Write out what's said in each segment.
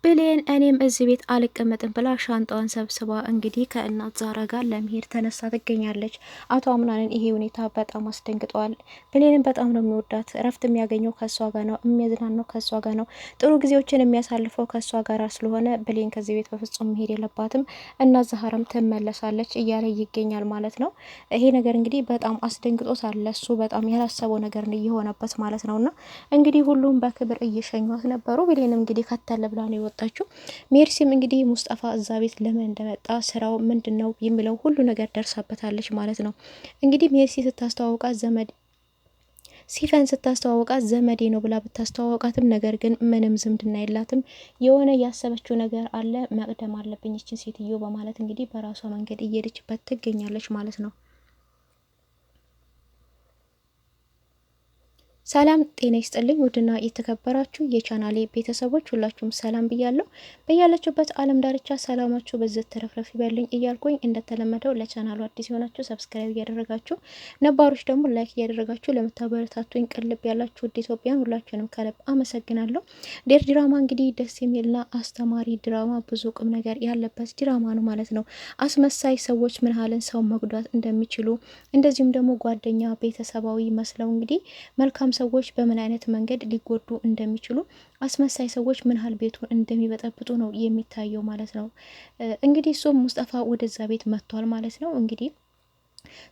ብሌን እኔም እዚህ ቤት አልቀመጥም ብላ ሻንጣዋን ሰብስባ እንግዲህ ከእናት ዛራ ጋር ለመሄድ ተነሳ ትገኛለች። አቶ አምናንን ይሄ ሁኔታ በጣም አስደንግጠዋል። ብሌንን በጣም ነው የሚወዳት። እረፍት የሚያገኘው ከእሷ ጋር ነው፣ የሚያዝናናው ከእሷ ጋር ነው፣ ጥሩ ጊዜዎችን የሚያሳልፈው ከእሷ ጋር ስለሆነ ብሌን ከዚህ ቤት በፍጹም መሄድ የለባትም፣ እናት ዛራም ትመለሳለች እያለ ይገኛል ማለት ነው። ይሄ ነገር እንግዲህ በጣም አስደንግጦታል። ለሱ በጣም ያላሰበው ነገር እየሆነበት ማለት ነውና እንግዲህ ሁሉም በክብር እየሸኟት ነበሩ። ብሌንም እንግዲህ ከተለ ብላ ነው ወጣችሁ። ሜርሲም እንግዲህ ሙስጠፋ እዛ ቤት ለምን እንደመጣ ስራው ምንድነው የሚለው ሁሉ ነገር ደርሳበታለች ማለት ነው። እንግዲህ ሜርሲ ስታስተዋውቃት ሲፈን ስታስተዋውቃት ዘመዴ ነው ብላ ብታስተዋውቃትም ነገር ግን ምንም ዝምድና የላትም። የሆነ ያሰበችው ነገር አለ፣ መቅደም አለብኝ እችን ሴትዮ በማለት እንግዲህ በራሷ መንገድ እየሄደችበት ትገኛለች ማለት ነው። ሰላም ጤና ይስጥልኝ ውድና የተከበራችሁ የቻናሌ ቤተሰቦች ሁላችሁም ሰላም ብያለሁ። በያላችሁበት ዓለም ዳርቻ ሰላማችሁ በዘት ተረፍረፍ ይበልኝ እያልኩኝ እንደተለመደው ለቻናሉ አዲስ የሆናችሁ ሰብስክራይብ እያደረጋችሁ ነባሮች ደግሞ ላይክ እያደረጋችሁ ለምታበረታቱኝ ቅልብ ያላችሁ ውድ ኢትዮጵያን ሁላችሁንም ከልብ አመሰግናለሁ። ዴር ድራማ እንግዲህ ደስ የሚልና አስተማሪ ድራማ፣ ብዙ ቁም ነገር ያለበት ድራማ ነው ማለት ነው። አስመሳይ ሰዎች ምን ያህልን ሰው መጉዳት እንደሚችሉ እንደዚሁም ደግሞ ጓደኛ ቤተሰባዊ መስለው እንግዲህ መልካም ሰዎች በምን አይነት መንገድ ሊጎዱ እንደሚችሉ፣ አስመሳይ ሰዎች ምን ያህል ቤቱን እንደሚበጠብጡ ነው የሚታየው ማለት ነው። እንግዲህ እሱም ሙስጠፋ ወደዛ ቤት መጥቷል ማለት ነው። እንግዲህ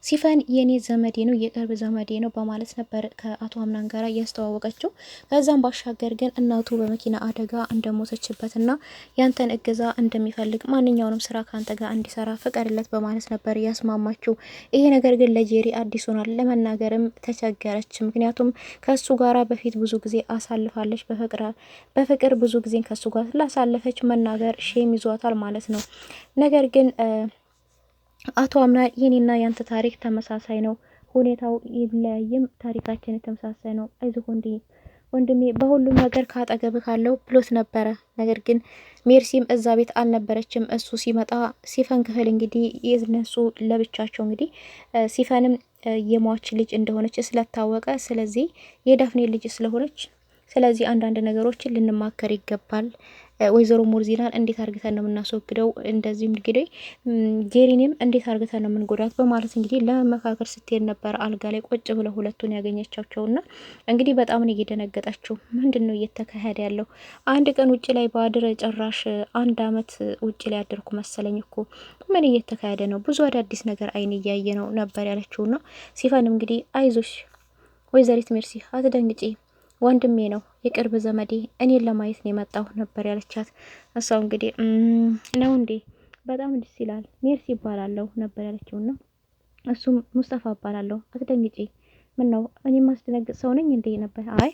ሲፈን የኔ ዘመዴ ነው የቅርብ ዘመዴ ነው በማለት ነበር ከአቶ አምናን ጋር እያስተዋወቀችው። ከዛም ባሻገር ግን እናቱ በመኪና አደጋ እንደሞተችበትና ያንተን እገዛ እንደሚፈልግ ማንኛውንም ስራ ካንተ ጋር እንዲሰራ ፍቀድለት በማለት ነበር ያስማማችው። ይሄ ነገር ግን ለጄሪ አዲስ ሆኗል። ለመናገርም ተቸገረች። ምክንያቱም ከሱ ጋራ በፊት ብዙ ጊዜ አሳልፋለች። በፍቅር ብዙ ጊዜ ከሱ ጋር ስላሳለፈች መናገር ሼም ይዟታል ማለት ነው። ነገር ግን አቶ አምና የኔና ያንተ ታሪክ ተመሳሳይ ነው፣ ሁኔታው ይለያይም ታሪካችን የተመሳሳይ ነው፣ አይዞህ ወንድሜ በሁሉም ነገር ካጠገብ ካለው ብሎት ነበረ። ነገር ግን ሜርሲም እዛ ቤት አልነበረችም። እሱ ሲመጣ ሲፈን ክፍል እንግዲህ የነሱ ለብቻቸው እንግዲህ ሲፈንም የሟች ልጅ እንደሆነች ስለታወቀ፣ ስለዚህ የዳፍኔ ልጅ ስለሆነች ስለዚህ አንዳንድ ነገሮችን ልንማከር ይገባል። ወይዘሮ ሞርዚናን እንዴት አርግተን ነው የምናስወግደው፣ እንደዚህም እንግዲህ ጄሪንም እንዴት አርግተን ነው የምንጎዳት በማለት እንግዲህ ለመካከር ስትሄድ ነበር አልጋ ላይ ቁጭ ብለው ሁለቱን ያገኘቻቸውና እንግዲህ በጣም ነው እየደነገጣቸው። ምንድነው እየተካሄደ ያለው? አንድ ቀን ውጪ ላይ ባድር ጭራሽ 1 አመት ውጪ ላይ አደርኩ መሰለኝ እኮ ምን እየተካሄደ ነው? ብዙ አዳዲስ ነገር አይን እያየ ነው ነበር ያለችውና ሲፈንም እንግዲህ አይዞሽ ወይዘሪት ሜርሲ አትደንግጪ፣ ወንድሜ ነው የቅርብ ዘመዴ፣ እኔን ለማየት ነው የመጣው ነበር ያለቻት። እሷው እንግዲህ ነው እንዴ በጣም ደስ ይላል፣ ሜርሲ ይባላለሁ ነበር ያለችውና እሱም ሙስጠፋ ይባላለሁ፣ አትደንግጪ፣ ምን ነው እኔ ማስደነግጥ ሰው ነኝ እንዴ ነበር። አይ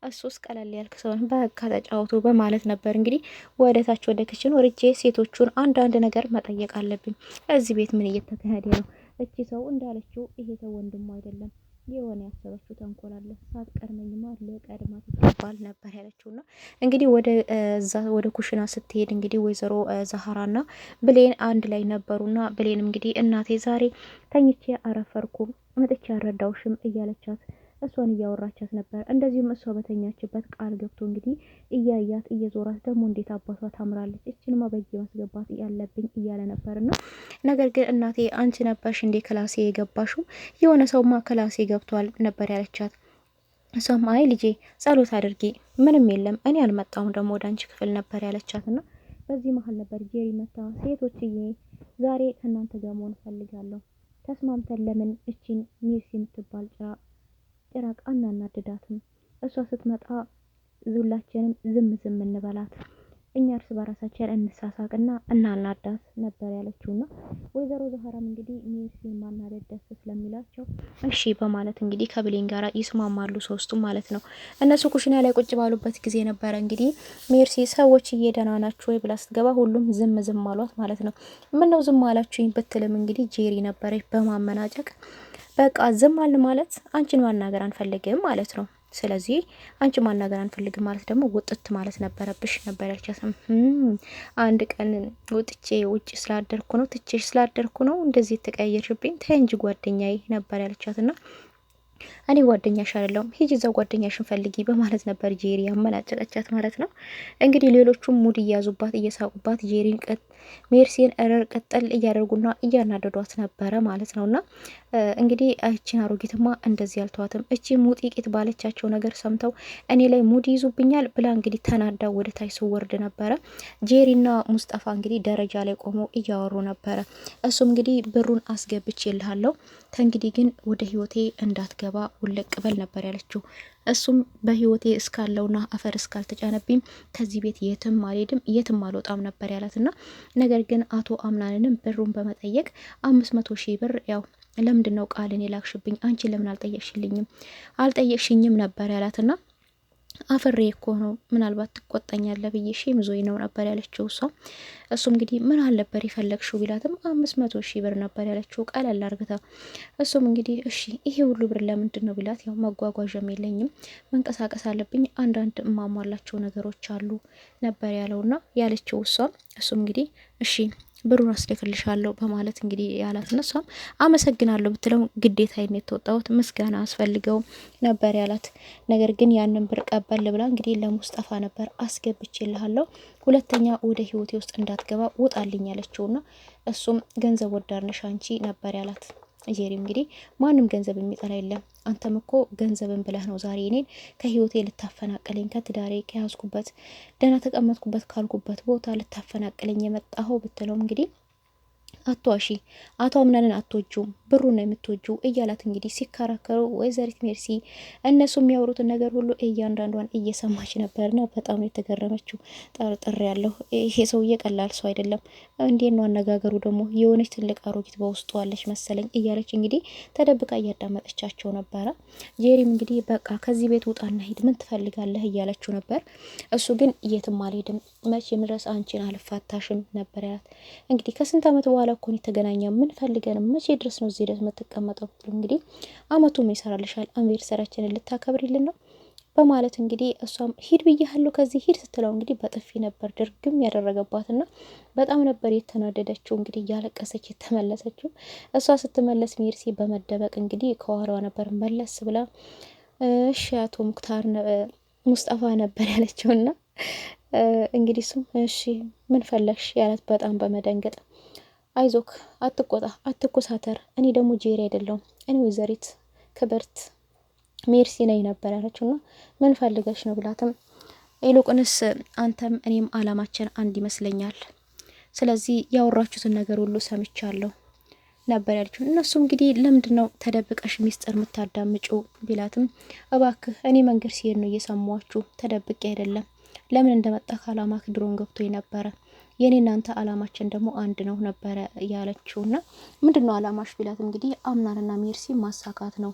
እሱስ ቀለል ያልክ ሰው ነህ፣ በቃ ተጫወቱ በማለት ነበር እንግዲህ ወደ ታች ወደ ክችን ወርጄ ሴቶቹን አንዳንድ ነገር መጠየቅ አለብኝ። እዚህ ቤት ምን እየተካሄደ ነው? እቺ ሰው እንዳለችው ይሄ ሰው ወንድሙ አይደለም፣ የሆነ ያሰበችው ተንኮል አለ፣ ሳትቀድመኝማ ለቀድማት ይባል ነበር ያለችውና እንግዲህ ወደ ኩሽና ስትሄድ እንግዲህ ወይዘሮ ዛህራና ብሌን አንድ ላይ ነበሩና ብሌንም እንግዲህ እናቴ ዛሬ ተኝቼ አረፈርኩ መጥቼ ያረዳውሽም እያለቻት እሷን እያወራቻት ነበር። እንደዚሁም እሷ በተኛችበት ቃል ገብቶ እንግዲህ እያያት እየዞራት ደግሞ እንዴት አባቷ ታምራለች፣ እችንማ በእጄ ማስገባት ያለብኝ እያለ ነበርና ነገር ግን እናቴ አንቺ ነበርሽ እንዴ ክላሴ የገባሽው? የሆነ ሰውማ ክላሴ ገብቷል ነበር ያለቻት። እሷም አይ ልጄ ጸሎት አድርጊ፣ ምንም የለም እኔ አልመጣሁም ደግሞ ወደ አንቺ ክፍል ነበር ያለቻትና በዚህ መሀል ነበር ጄሪ መታ ሴቶችዬ ዛሬ ከእናንተ ጋር መሆን እፈልጋለሁ፣ ተስማምተን ለምን እቺን ሜርሲ የምትባል ጭራቅ አናናድዳትም? እሷ ስትመጣ ሁላችንም ዝም እንበላት፣ እኛ እርስ በራሳችን እንሳሳቅና እናናዳት ነበር ያለችውና ወይዘሮ ዛህራም እንግዲህ ሜርሲን ማናደድ ደስ ስለሚላቸው እሺ በማለት እንግዲህ ከብሌን ጋር ይስማማሉ ሶስቱም ማለት ነው። እነሱ ኩሽና ላይ ቁጭ ባሉበት ጊዜ ነበረ እንግዲህ ሜርሲ ሰዎች እየደህና ናችሁ ወይ ብላ ስትገባ ሁሉም ዝም አሏት ማለት ነው። ምን ነው ዝም አላችሁኝ ብትልም እንግዲህ ጄሪ ነበረች በማመናጨቅ በቃ ዝም አልን ማለት አንቺን ማናገር አንፈልግም ማለት ነው። ስለዚህ አንቺ ማናገር አንፈልግም ማለት ደግሞ ውጥት ማለት ነበረብሽ ነበር ያልቻትም። አንድ ቀን ውጥቼ ውጭ ስላደርኩ ነው ትቼሽ ስላደርኩ ነው እንደዚህ ተቀየርሽብኝ፣ ተይ እንጂ ጓደኛዬ ነበር ያልቻትና እኔ ጓደኛሽ አይደለሁም ሂጂ እዛው ጓደኛሽን ፈልጊ በማለት ነበር ጄሪ ያመናጨቀቻት ማለት ነው። እንግዲህ ሌሎቹም ሙድ እያዙባት እየሳቁባት ጄሪን ሜርሲን እረር ቀጠል እያደረጉና እያናደዷት ነበረ ማለት ነውና እንግዲህ እቺን አሮጊትማ እንደዚህ ያልተዋትም እቺ ሙጢቂት ባለቻቸው ነገር ሰምተው እኔ ላይ ሙድ ይዙብኛል ብላ እንግዲህ ተናዳ ወደ ታች ስወርድ ነበረ። ጄሪና ሙስጠፋ እንግዲህ ደረጃ ላይ ቆመው እያወሩ ነበረ። እሱም እንግዲህ ብሩን አስገብቼልሃለሁ ከእንግዲህ ግን ወደ ህይወቴ እንዳትገባ ውልቅ በል ነበር ያለችው። እሱም በህይወቴ እስካለውና አፈር እስካልተጫነብኝ ከዚህ ቤት የትም አልሄድም የትም አልወጣም ነበር ያላትና ነገር ግን አቶ አምናንንም ብሩን በመጠየቅ 500,000 ብር ያው ለምንድነው ቃልን የላክሽብኝ አንቺ ለምን አልጠየቅሽኝም ነበር ያላትና አፈሬ እኮ ነው ምናልባት ትቆጣኛለህ ብዬ ምዞይ ነው ነበር ያለችው እሷ። እሱ እንግዲህ ምን አልነበር የፈለግሽው ቢላትም 500,000 ብር ነበር ያለችው ቀለል አርግታ። እሱም እንግዲህ እሺ ይሄ ሁሉ ብር ለምንድን ነው ቢላት ያው መጓጓዣም የለኝም መንቀሳቀስ አለብኝ አንዳንድ እማሟላቸው ነገሮች አሉ ነበር ያለውና ያለችው እሷ። እሱም እንግዲህ እሺ ብሩን አስልክልሻለሁ በማለት እንግዲህ ያላት እሷም አመሰግናለሁ ብትለው ግዴታ አይነት የተወጣሁት ምስጋና አስፈልገው ነበር ያላት። ነገር ግን ያንን ብር ቀበል ብላ እንግዲህ ለሙስጠፋ ነበር አስገብቼልሃለሁ ሁለተኛ ወደ ህይወቴ ውስጥ እንዳትገባ ውጣልኝ ያለችውና እሱም ገንዘብ ወዳድነሽ አንቺ ነበር ያላት። ጄሪ እንግዲህ ማንም ገንዘብ የሚጠላ የለም አንተም እኮ ገንዘብን ብለህ ነው ዛሬ እኔን ከህይወቴ ልታፈናቅለኝ ከትዳሬ ከያዝኩበት ደህና ተቀመጥኩበት ካልኩበት ቦታ ልታፈናቅለኝ የመጣኸው ብትለው እንግዲህ አትዋሺ አቶ አምናንን አትወጂውም ብሩን ነው የምትወጂው እያላት እንግዲህ ሲከራከሩ ወይዘሪት ሜርሲ እነሱ የሚያወሩትን ነገር ሁሉ እያንዳንዷን እየሰማች ነበርና በጣም ነው የተገረመችው። ጠርጥሬ ያለሁ ይሄ ሰውዬ ቀላል ሰው አይደለም እንዴት ነው አነጋገሩ ደግሞ የሆነች ትልቅ አሮጊት በውስጡ አለች መሰለኝ እያለች እንግዲህ ተደብቃ እያዳመጠቻቸው ነበረ። ጄሪም እንግዲህ በቃ ከዚህ ቤት ውጣና ሂድ ምን ትፈልጋለህ እያለችው ነበር። እሱ ግን የትም አልሄድም መቼም ድረስ አንቺን አልፋታሽም ነበር ያላት። እንግዲህ ከስንት ዓመት በኋላ እኮ ነው የተገናኘው ምን ፈልገን መቼ ድረስ ነው እዚህ ድረስ የምትቀመጠው እንግዲህ አመቱም ይሰራልሻል አንቨርሰሪያችንን ልታከብሪልን ነው በማለት እንግዲህ እሷም ሂድ ብያለሁ ከዚህ ሂድ ስትለው እንግዲህ በጥፊ ነበር ድርግም ያደረገባትና በጣም ነበር የተናደደችው። እንግዲህ እያለቀሰች የተመለሰችው እሷ ስትመለስ ሜርሲ በመደበቅ እንግዲህ ከኋላዋ ነበር መለስ ብላ እሺ አቶ ሙስጠፋ ነበር ያለችውና እንግዲህ እሱም እሺ ምን ፈለግሽ ያላት በጣም በመደንገጥ አይዞክ አትቆጣ አትኮሳተር እኔ ደግሞ ጄሪ አይደለሁም እኔ ወይዘሪት ክብርት ሜርሲ ነኝ ነበር ያለችውና ምን ፈልገሽ ነው ብላትም ይልቁንስ አንተም እኔም አላማችን አንድ ይመስለኛል ስለዚህ ያወራችሁትን ነገር ሁሉ ሰምቻለሁ ነበር ያለችው። እነሱ እንግዲህ ለምንድነው ተደብቀሽ ሚስጥር የምታዳምጪው ቢላትም እባክህ እኔ መንገድ ሲሄድ ነው እየሰማችሁ ተደብቄ አይደለም ለምን እንደመጣ ካላማክ ድሮን ገብቶኝ ነበረ የኔ እናንተ አላማችን ደግሞ አንድ ነው ነበረ ያለችውና ምንድነው አላማሽ ቢላት እንግዲህ አምናንና ሜርሲ ማሳካት ነው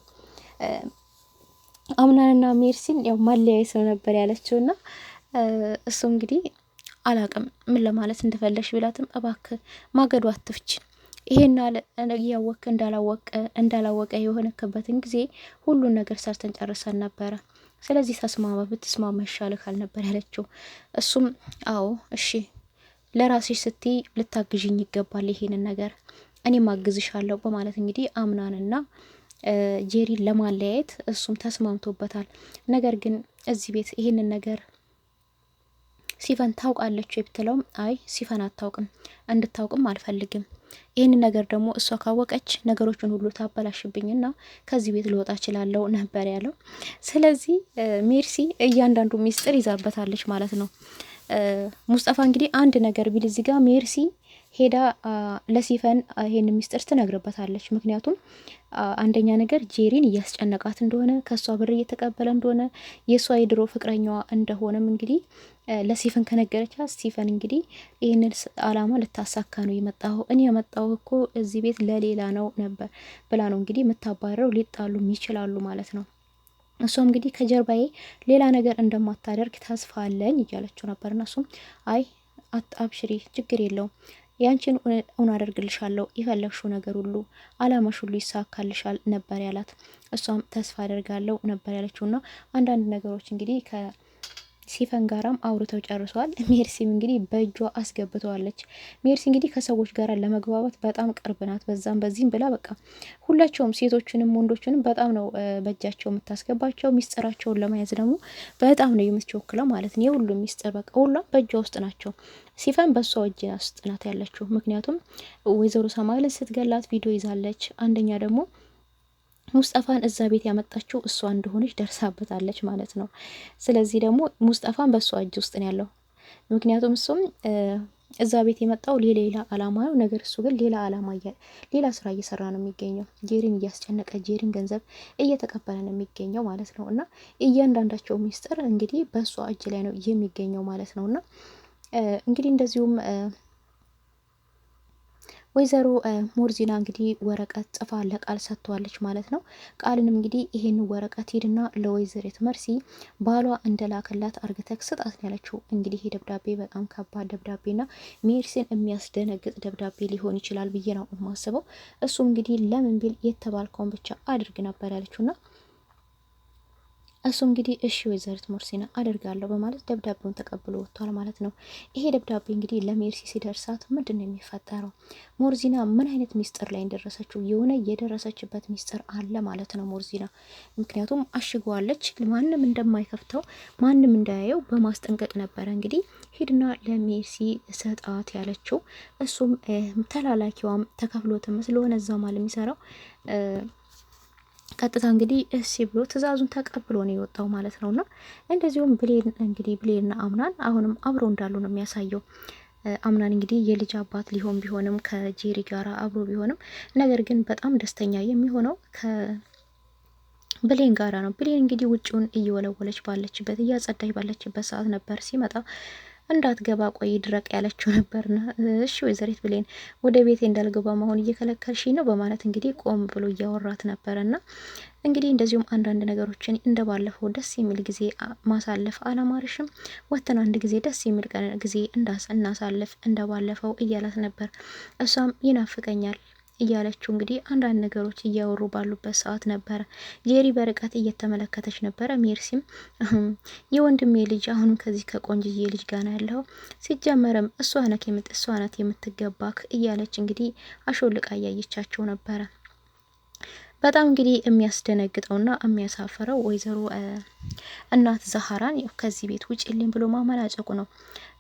አምናንና ሜርሲን ያው ማለያየት ነው ነበር ያለችውና እሱ እንግዲህ አላቅም ምን ለማለት እንደፈለሽ ቢላትም እባክህ ማገዱ አትፍች ይሄን አለ ያወቀ እንዳላወቀ የሆነከበትን ጊዜ ሁሉን ነገር ሰርተን ጨርሰን ነበረ ስለዚህ ተስማማ ብትስማማ ይሻልካል ነበር ያለችው። እሱም አዎ እሺ ለራስሽ ስትይ ልታግዥኝ ይገባል ይሄንን ነገር እኔም አግዝሻለሁ በማለት እንግዲህ አምናንና ጄሪን ለማለያየት እሱም ተስማምቶበታል። ነገር ግን እዚህ ቤት ይሄንን ነገር ሲፈን ታውቃለች ብትለውም አይ ሲፈን አታውቅም እንድታውቅም አልፈልግም ይሄንን ነገር ደግሞ እሷ ካወቀች ነገሮችን ሁሉ ታበላሽብኝና ከዚህ ቤት ልወጣ እችላለሁ ነበር ያለው። ስለዚህ ሜርሲ እያንዳንዱ ሚስጥር ይዛበታለች ማለት ነው። ሙስጠፋ እንግዲህ አንድ ነገር ቢል እዚህ ጋር ሜርሲ ሄዳ ለሲፈን ይሄን ሚስጥር ትነግርበታለች። ምክንያቱም አንደኛ ነገር ጄሪን እያስጨነቃት እንደሆነ ከሷ ብር እየተቀበለ እንደሆነ የሷ የድሮ ፍቅረኛዋ እንደሆነም እንግዲህ ለሲፈን ከነገረቻት ሲፈን እንግዲህ ይሄንን አላማ ልታሳካ ነው የመጣው እኔ የመጣው እኮ እዚህ ቤት ለሌላ ነው ነበር ብላ ነው እንግዲህ የምታባረው ሊጣሉ ይችላሉ ማለት ነው። እሷም እንግዲህ ከጀርባዬ ሌላ ነገር እንደማታደርግ ተስፋ አለኝ እያለችው ነበር። እነሱም አይ አብሽሪ ችግር የለውም ያንቺን እውን አደርግልሻለሁ የፈለግሽው ነገር ሁሉ አላማሽ ሁሉ ይሳካልሻል ነበር ያላት። እሷም ተስፋ አደርጋለሁ ነበር ያለችውና አንዳንድ ነገሮች እንግዲህ ሲፈን ጋራም አውርተው ጨርሰዋል። ሜርሲም እንግዲህ በእጇ አስገብተዋለች። ሜርሲ እንግዲህ ከሰዎች ጋር ለመግባባት በጣም ቅርብ ናት። በዛም በዚህም ብላ በቃ ሁላቸውም ሴቶችንም ወንዶችንም በጣም ነው በእጃቸው የምታስገባቸው። ሚስጥራቸውን ለመያዝ ደግሞ በጣም ነው የምትወክለው ማለት ነው። የሁሉም ሚስጥር በቃ ሁሉም በእጇ ውስጥ ናቸው። ሲፈን በሷ እጅ ውስጥ ናት ያለችው። ምክንያቱም ወይዘሮ ሰማያልን ስትገላት ቪዲዮ ይዛለች። አንደኛ ደግሞ ሙስጠፋን እዛ ቤት ያመጣችው እሷ እንደሆነች ደርሳበታለች ማለት ነው። ስለዚህ ደግሞ ሙስጠፋን በእሷ እጅ ውስጥ ነው ያለው። ምክንያቱም እሱም እዛ ቤት የመጣው ሌላ አላማ ነው። ነገር እሱ ግን ሌላ ስራ እየሰራ ነው የሚገኘው። ጄሪን እያስጨነቀ ጄሪን ገንዘብ እየተቀበለ ነው የሚገኘው ማለት ነው። እና እያንዳንዳቸው ሚስጥር እንግዲህ በእሷ እጅ ላይ ነው የሚገኘው ማለት ነው። እና እንግዲህ እንደዚሁም ወይዘሮ ሞርዚና እንግዲህ ወረቀት ጽፋ ለቃል ሰጥተዋለች ማለት ነው። ቃልንም እንግዲህ ይሄን ወረቀት ሄድና ለወይዘሪት መርሲ ባሏ እንደላከላት አርግተክ ስጣት ያለችው። እንግዲህ ይሄ ደብዳቤ በጣም ከባድ ደብዳቤና ሜርሲን የሚያስደነግጥ ደብዳቤ ሊሆን ይችላል ብዬ ነው የማስበው። እሱም እንግዲህ ለምን ቢል የተባልከውን ብቻ አድርግ ነበር ያለችውና እሱ እንግዲህ እሺ ወይዘሪት ሞርሲና አደርጋለሁ በማለት ደብዳቤውን ተቀብሎ ወጥቷል ማለት ነው። ይሄ ደብዳቤ እንግዲህ ለሜርሲ ሲደርሳት ምንድን ነው የሚፈጠረው? ሞርዚና ምን አይነት ሚስጥር ላይ እንደደረሰችው የሆነ የደረሰችበት ሚስጥር አለ ማለት ነው ሞርዚና። ምክንያቱም አሽገዋለች፣ ማንም እንደማይከፍተው ማንም እንዳያየው በማስጠንቀቅ ነበረ እንግዲህ ሂድና ለሜርሲ ሰጣት ያለችው። እሱም ተላላኪዋም ተከፍሎትም ስለሆነ እዛ ማል የሚሰራው ቀጥታ እንግዲህ እሺ ብሎ ትዕዛዙን ተቀብሎ ነው የወጣው ማለት ነውና እንደዚሁም ብሌንና አምናን አሁንም አብሮ እንዳሉ ነው የሚያሳየው። አምናን እንግዲህ የልጅ አባት ሊሆን ቢሆንም ከጄሪ ጋራ አብሮ ቢሆንም ነገር ግን በጣም ደስተኛ የሚሆነው ብሌን ጋራ ነው። ብሌን እንግዲህ ውጭውን እየወለወለች ባለችበት እያጸዳች ባለችበት ሰዓት ነበር ሲመጣ እንዳትገባ ቆይ ድረቅ ያለችው ነበርና እሺ ወይዘሪት ብሌን ወደ ቤቴ እንዳልገባ መሆን እየከለከልሽ ነው በማለት እንግዲህ ቆም ብሎ እያወራት ነበርና እንግዲህ እንደዚሁም አንዳንድ ነገሮችን እንደባለፈው ደስ የሚል ጊዜ ማሳለፍ አላማርሽም? ወተን አንድ ጊዜ ደስ የሚል ጊዜ እናሳልፍ እንደባለፈው እያላት ነበር። እሷም ይናፍቀኛል እያለችው እንግዲህ አንዳንድ ነገሮች እያወሩ ባሉበት ሰዓት ነበረ። ጄሪ በርቀት እየተመለከተች ነበረ። ሜርሲም የወንድሜ ልጅ አሁንም ከዚህ ከቆንጅዬ ልጅ ጋር ነው ያለው፣ ሲጀመርም እሷ ናት የምትገባክ እያለች እንግዲህ አሾልቃ እያየቻቸው ነበረ። በጣም እንግዲህ የሚያስደነግጠውና የሚያሳፍረው ወይዘሮ እናት ዛህራን ከዚህ ቤት ውጭልኝ ብሎ ማመናጨቁ ነው።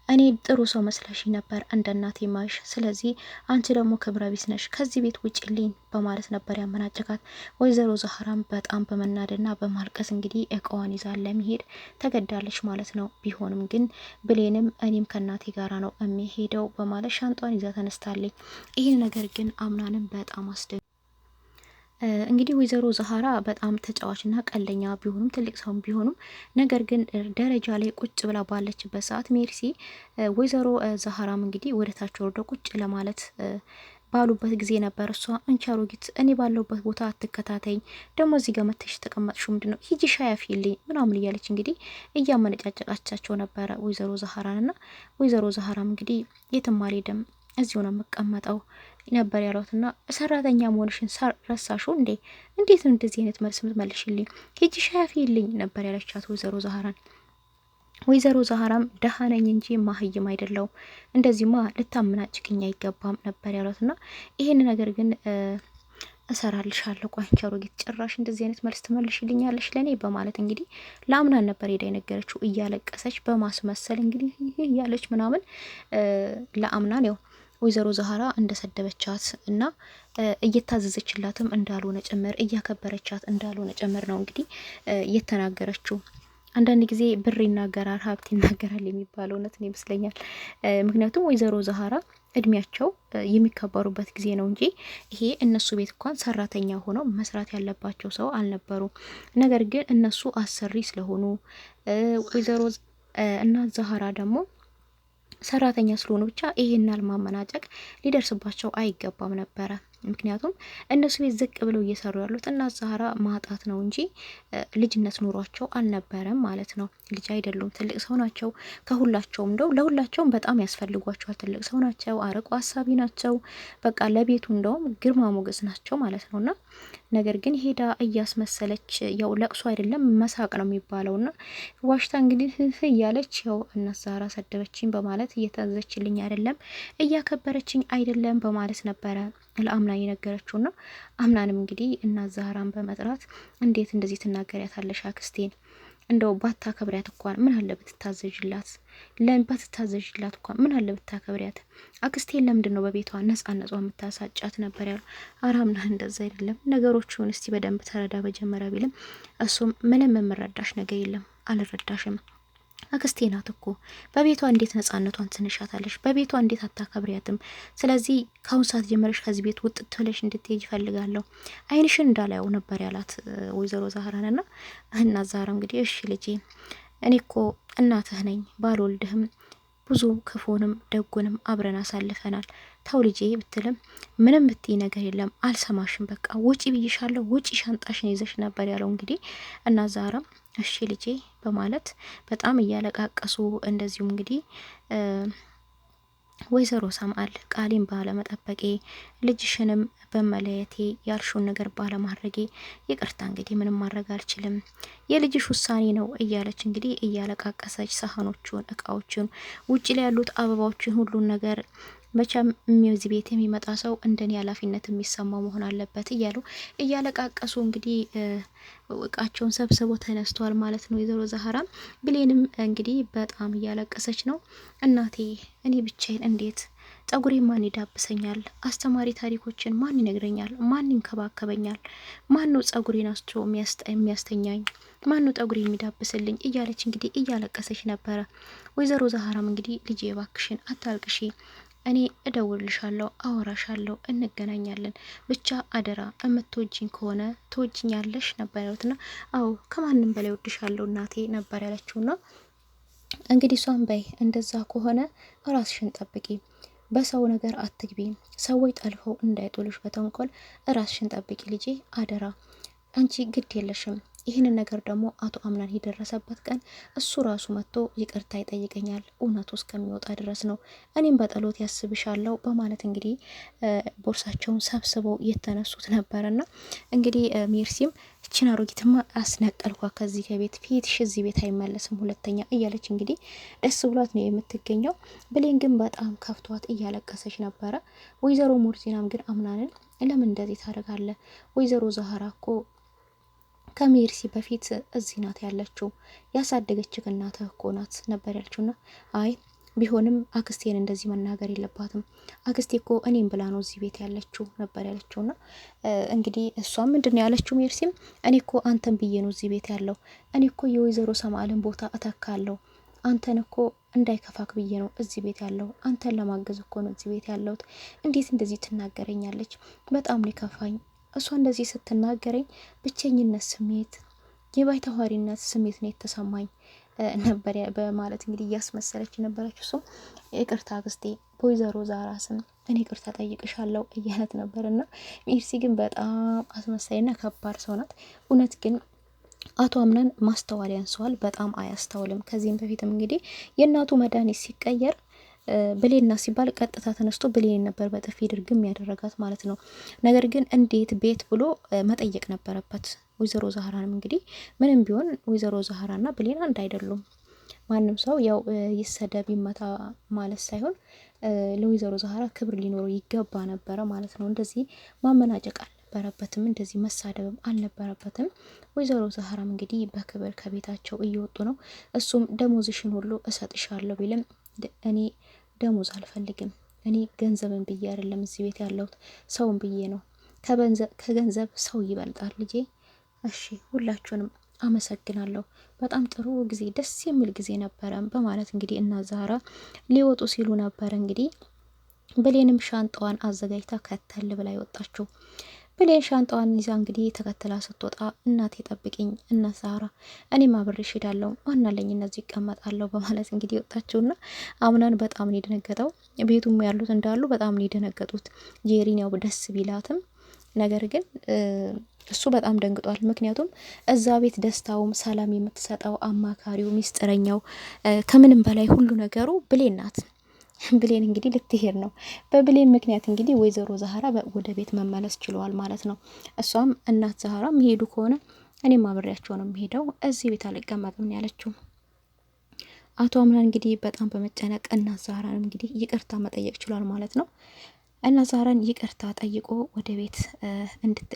እኔ ጥሩ ሰው መስለሽ ነበር እንደ እናቴ ማሽ፣ ስለዚህ አንቺ ደግሞ ክብረ ቢስ ነሽ፣ ከዚህ ቤት ውጭልኝ በማለት ነበር ያመናጨካት። ወይዘሮ ዛህራን በጣም በመናደድና በማልቀስ እንግዲህ እቃዋን ይዛ ለመሄድ ተገዳለች ማለት ነው። ቢሆንም ግን ብሌንም እኔም ከእናቴ ጋራ ነው የሚሄደው በማለት ሻንጧን ይዛ ተነስታለች። ይህን ነገር ግን አምናንም በጣም እንግዲህ ወይዘሮ ዛህራ በጣም ተጫዋችና ቀልደኛ ቢሆኑም ትልቅ ሰው ቢሆኑም ነገር ግን ደረጃ ላይ ቁጭ ብላ ባለችበት ሰዓት ሜርሲ ወይዘሮ ዛህራም እንግዲህ ወደ ታች ወርዶ ቁጭ ለማለት ባሉበት ጊዜ ነበር እሷ አንቺ አሮጊት እኔ ባለሁበት ቦታ አትከታተኝ፣ ደግሞ እዚህ ጋር መተሽ ተቀመጥሽው ምንድን ነው? ሂጂ ሻይ አፍይልኝ ምናምን እያለች እንግዲህ እያመነጫጨቃቻቸው ነበረ ወይዘሮ ዛህራንና ወይዘሮ ዛህራም እንግዲህ የትም አልሄድም እዚሁ ነው የምቀመጠው ነበር ያሏትና ሰራተኛ መሆንሽን ረሳሹ እንዴ? እንዴት ነው እንደዚህ አይነት መልስ ምትመልሽልኝ? ሂጂ ሻይ አፍይልኝ ነበር ያለቻት ወይዘሮ ዛህራን። ወይዘሮ ዛህራም ደሃ ነኝ እንጂ ማህይም አይደለሁም፣ እንደዚህማ ልታመናጭቅኝ አይገባም ነበር ያሏትና ይሄን ነገር ግን እሰራልሻለሁ ቆይ አንቺ አሮጊት ጭራሽ እንደዚህ አይነት መልስ ትመልሽልኛለሽ ለኔ በማለት እንግዲህ ለአምናን ነበር ሄዳ የነገረችው እያለቀሰች በማስመሰል እንግዲህ እያለች ምናምን ለአምናን ያው ወይዘሮ ዛህራ እንደሰደበቻት እና እየታዘዘችላትም እንዳልሆነ ጭምር እያከበረቻት እንዳልሆነ ጭምር ነው እንግዲህ እየተናገረችው። አንዳንድ ጊዜ ብር ይናገራል ሀብት ይናገራል የሚባለው እውነት ይመስለኛል። ምክንያቱም ወይዘሮ ዛህራ እድሜያቸው የሚከበሩበት ጊዜ ነው እንጂ ይሄ እነሱ ቤት እንኳን ሰራተኛ ሆነው መስራት ያለባቸው ሰው አልነበሩ። ነገር ግን እነሱ አሰሪ ስለሆኑ ወይዘሮ እናት ዛህራ ደግሞ ሰራተኛ ስለሆኑ ብቻ ይሄን ማመናጨቅ ሊደርስባቸው አይገባም ነበረ። ምክንያቱም እነሱ ቤት ዝቅ ብለው እየሰሩ ያሉት እናት ዛህራ ማጣት ነው እንጂ ልጅነት ኑሯቸው አልነበረም ማለት ነው። ልጅ አይደሉም፣ ትልቅ ሰው ናቸው። ከሁላቸውም እንደው ለሁላቸውም በጣም ያስፈልጓቸዋል። ትልቅ ሰው ናቸው፣ አርቆ ሀሳቢ ናቸው። በቃ ለቤቱ እንደውም ግርማ ሞገስ ናቸው ማለት ነውና ነገር ግን ሄዳ እያስመሰለች ያው ለቅሶ አይደለም መሳቅ ነው የሚባለውና ዋሽታ እንግዲህ እያለች ያው እናት ዛህራ ሰደበችኝ በማለት እየታዘችልኝ አይደለም እያከበረችኝ አይደለም በማለት ነበረ ለአምና የነገረችውና አምናንም እንግዲህ እናት ዛህራን በመጥራት እንዴት እንደዚህ ትናገሪያታለሽ አክስቴን እንደው ባታከብሪያት እንኳን ምን አለ ብትታዘዥላት፣ ባትታዘዥላት እንኳን ምን አለ ብታከብሪያት፣ አክስቴን ለምንድን ነው በቤቷ ነጻነቷ የምታሳጫት ነበር ያሉ። አራምና እንደዛ አይደለም ነገሮቹን እስቲ በደንብ ተረዳ በጀመሪያ ቢልም እሱም ምንም የምረዳሽ ነገር የለም አልረዳሽም አክስቴ ናት እኮ በቤቷ እንዴት ነጻነቷን ትንሻታለሽ? በቤቷ እንዴት አታከብሪያትም? ስለዚህ ከአሁን ሰዓት ጀመረሽ ከዚህ ቤት ውጥት ብለሽ እንድትሄጂ ፈልጋለሁ፣ አይንሽን እንዳላየው ነበር ያላት ወይዘሮ ዛህራንና እናት ዛህራ እንግዲህ እሺ ልጄ እኔ እኮ እናትህ ነኝ ባልወልድህም ብዙ ክፉንም ደጉንም አብረን አሳልፈናል። ተው ልጄ ብትልም ምንም ብትይ ነገር የለም አልሰማሽም፣ በቃ ውጪ ብይሻለሁ፣ ውጪ ሻንጣሽን ይዘሽ ነበር ያለው። እንግዲህ እናት ዛህራም እሺ ልጄ በማለት በጣም እያለቃቀሱ እንደዚሁም እንግዲህ ወይዘሮ ሰምአል ቃሌን ባለመጠበቄ ልጅሽንም በመለየቴ ያልሽውን ነገር ባለማድረጌ ይቅርታ እንግዲህ ምንም ማድረግ አልችልም፣ የልጅሽ ውሳኔ ነው እያለች እንግዲህ እያለቃቀሰች ሳህኖቹን፣ እቃዎቹን፣ ውጭ ላይ ያሉት አበባዎችን ሁሉን ነገር መቼም እዚህ ቤት የሚመጣ ሰው እንደኔ ኃላፊነት የሚሰማው መሆን አለበት እያሉ እያለቃቀሱ እንግዲህ እቃቸውን ሰብስበው ተነስተዋል ማለት ነው። ወይዘሮ ዛህራ ብሌንም እንግዲህ በጣም እያለቀሰች ነው። እናቴ እኔ ብቻዬን እንዴት ጸጉሬ ማን ይዳብሰኛል? አስተማሪ ታሪኮችን ማን ይነግረኛል? ማን ይንከባከበኛል? ማን ነው ጸጉሬን አስቶ የሚያስተኛኝ? ማን ነው ጸጉሬ የሚዳብስልኝ? እያለች እንግዲህ እያለቀሰች ነበረ። ወይዘሮ ዛህራም እንግዲህ ልጄ እባክሽን አታልቅሺ፣ እኔ እደውልልሻለሁ፣ አወራሻለሁ፣ እንገናኛለን፣ ብቻ አደራ እምትወጂኝ ከሆነ ትወጂኛለሽ ነበር ያሉትና አዎ ከማንም በላይ ወድሻለሁ እናቴ ነበር ያለችውና እንግዲህ እሷም በይ እንደዛ ከሆነ ራስሽን ጠብቂ፣ በሰው ነገር አትግቢ፣ ሰዎች ጠልፈው እንዳይጥሉሽ በተንኮል ራስሽን ጠብቂ ልጄ አደራ፣ አንቺ ግድ የለሽም። ይህንን ነገር ደግሞ አቶ አምናን የደረሰበት ቀን እሱ ራሱ መጥቶ ይቅርታ ይጠይቀኛል፣ እውነቱ እስከሚወጣ ድረስ ነው፣ እኔም በጸሎት ያስብሻለሁ በማለት እንግዲህ ቦርሳቸውን ሰብስበው የተነሱት ነበርና እንግዲህ ሜርሲም እቺን አሮጊትማ አስነቀልኳ ከዚህ ከቤት ፊትሽ እዚህ ቤት አይመለስም ሁለተኛ እያለች እንግዲህ ደስ ብሏት ነው የምትገኘው። ብሌን ግን በጣም ከፍቷት እያለቀሰች ነበረ። ወይዘሮ ሙርዚናም ግን አምናንን ለምን እንደዚህ ታደርጋለህ? ወይዘሮ ዛህራ እኮ ከሜርሲ በፊት እዚህ ናት ያለችው፣ ያሳደገችህ እናትህ እኮ ናት ነበር ያለችውና አይ ቢሆንም አክስቴን እንደዚህ መናገር የለባትም፣ አክስቴ እኮ እኔም ብላ ነው እዚህ ቤት ያለችው ነበር ያለችውና እንግዲህ እሷም ምንድነው ያለችው ሜርሲም እኔ እኮ አንተን ብዬ ነው እዚህ ቤት ያለው፣ እኔ እኮ የወይዘሮ ሰምአልን ቦታ እተካለሁ፣ አንተን እኮ እንዳይከፋክ ብዬ ነው እዚህ ቤት ያለው፣ አንተን ለማገዝ እኮ ነው እዚህ ቤት ያለሁት፣ እንዴት እንደዚህ ትናገረኛለች? በጣም ነው ከፋኝ። እሷ እንደዚህ ስትናገረኝ ብቸኝነት ስሜት፣ የባይተዋሪነት ስሜት ነው የተሰማኝ ነበር በማለት እንግዲህ እያስመሰለች ነበረች። እሱም ይቅርታ አክስቴ በወይዘሮ ዛህራ ስም እኔ ይቅርታ ጠይቅሻለሁ እያለት ነበርና ሜርሲ ግን በጣም አስመሳይና ከባድ ሰው ናት። እውነት ግን አቶ አምናን ማስተዋል ያንሰዋል፣ በጣም አያስተውልም። ከዚህም በፊትም እንግዲህ የእናቱ መድኃኒት ሲቀየር ብሌና ሲባል ቀጥታ ተነስቶ ብሌን ነበር በጥፊ ድርግም ያደረጋት ማለት ነው። ነገር ግን እንዴት ቤት ብሎ መጠየቅ ነበረበት። ወይዘሮ ዛህራንም እንግዲህ ምንም ቢሆን ወይዘሮ ዛህራና ብሌን አንድ አይደሉም። ማንም ሰው ያው ይሰደብ ይመታ ማለት ሳይሆን ለወይዘሮ ዛህራ ክብር ሊኖረው ይገባ ነበረ ማለት ነው። እንደዚህ ማመናጨቅ አልነበረበትም፣ እንደዚህ መሳደብም አልነበረበትም። ወይዘሮ ዛህራም እንግዲህ በክብር ከቤታቸው እየወጡ ነው። እሱም ደሞዝሽን ሁሉ እሰጥሻለሁ ቢልም እኔ ደሞዝ አልፈልግም፣ እኔ ገንዘብን ብዬ አይደለም እዚህ ቤት ያለሁት ሰውን ብዬ ነው፣ ከገንዘብ ሰው ይበልጣል ልጄ። እሺ ሁላችሁንም አመሰግናለሁ፣ በጣም ጥሩ ጊዜ፣ ደስ የሚል ጊዜ ነበረ በማለት እንግዲህ እናት ዛህራ ሊወጡ ሲሉ ነበር እንግዲህ ብሌንም ሻንጣዋን አዘጋጅታ ከተል ብላ ይወጣችው። ብሌን ሻንጣዋን ይዛ እንግዲህ ተከትላ ስትወጣ እናቴ ጠብቂኝ እና ዛራ እኔም አብሬሽ ሄዳለሁ ማናለኝ እነዚህ ይቀመጣለሁ በማለት እንግዲህ ወጣችውና አምናን በጣም ነው የደነገጠው። ቤቱም ያሉት እንዳሉ በጣም ነው የደነገጡት። ጄሪን ያው ደስ ቢላትም ነገር ግን እሱ በጣም ደንግጧል። ምክንያቱም እዛ ቤት ደስታውም ሰላም የምትሰጠው አማካሪው ሚስጥረኛው ከምንም በላይ ሁሉ ነገሩ ብሌን ናት። ብሌን እንግዲህ ልትሄድ ነው። በብሌን ምክንያት እንግዲህ ወይዘሮ ዛህራ ወደ ቤት መመለስ ችለዋል ማለት ነው። እሷም እናት ዛህራ መሄዱ ከሆነ እኔም አብሬያቸው ነው የምሄደው እዚህ ቤት አልቀመጥም ያለችው። አቶ አምናን እንግዲህ በጣም በመጨነቅ እናት ዛህራን እንግዲህ ይቅርታ መጠየቅ ችሏል ማለት ነው። እና ዛህራን ይቅርታ ጠይቆ ወደ ቤት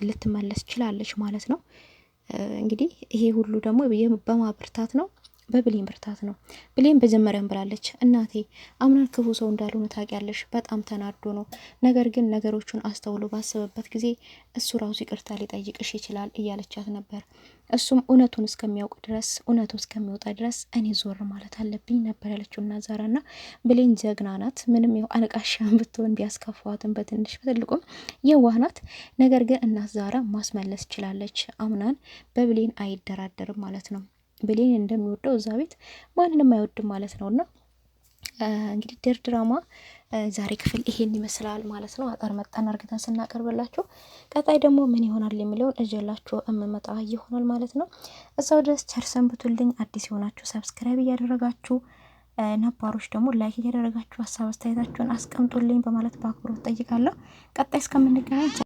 ልትመለስ ችላለች ማለት ነው። እንግዲህ ይሄ ሁሉ ደግሞ በማብርታት ነው በብሌን ብርታት ነው። ብሌን በጀመሪያም ብላለች እናቴ አምናን ክፉ ሰው እንዳልሆነ ታውቂያለሽ፣ በጣም ተናዶ ነው። ነገር ግን ነገሮቹን አስተውሎ ባሰበበት ጊዜ እሱ ራሱ ይቅርታ ሊጠይቅሽ ይችላል እያለቻት ነበር። እሱም እውነቱን እስከሚያውቅ ድረስ እውነቱ እስከሚወጣ ድረስ እኔ ዞር ማለት አለብኝ ነበር ያለችው እና ዛራና ብሌን ጀግና ናት። ምንም ያው አልቃሻ ብትሆን ቢያስከፋዋትም በትንሽ በትልቁም የዋህ ናት። ነገር ግን እናት ዛራ ማስመለስ ችላለች። አምናን በብሌን አይደራደርም ማለት ነው። ብሌን እንደሚወደው እዛ ቤት ማንንም አይወድም ማለት ነውና እንግዲህ ድራማ ዛሬ ክፍል ይሄን ይመስላል ማለት ነው። አጠር መጣን አርግተን ስናቀርብላችሁ ቀጣይ ደግሞ ምን ይሆናል የሚለውን እጀላችሁ እመጣ ይሆናል ማለት ነው። እዛው ድረስ ቸር ሰንብቱልኝ። አዲስ የሆናችሁ ሰብስክራይብ እያደረጋችሁ ነባሮች ደግሞ ላይክ እያደረጋችሁ ሀሳብ አስተያየታችሁን አስቀምጡልኝ በማለት በአክብሮት ጠይቃለሁ። ቀጣይ እስከምንገናኝ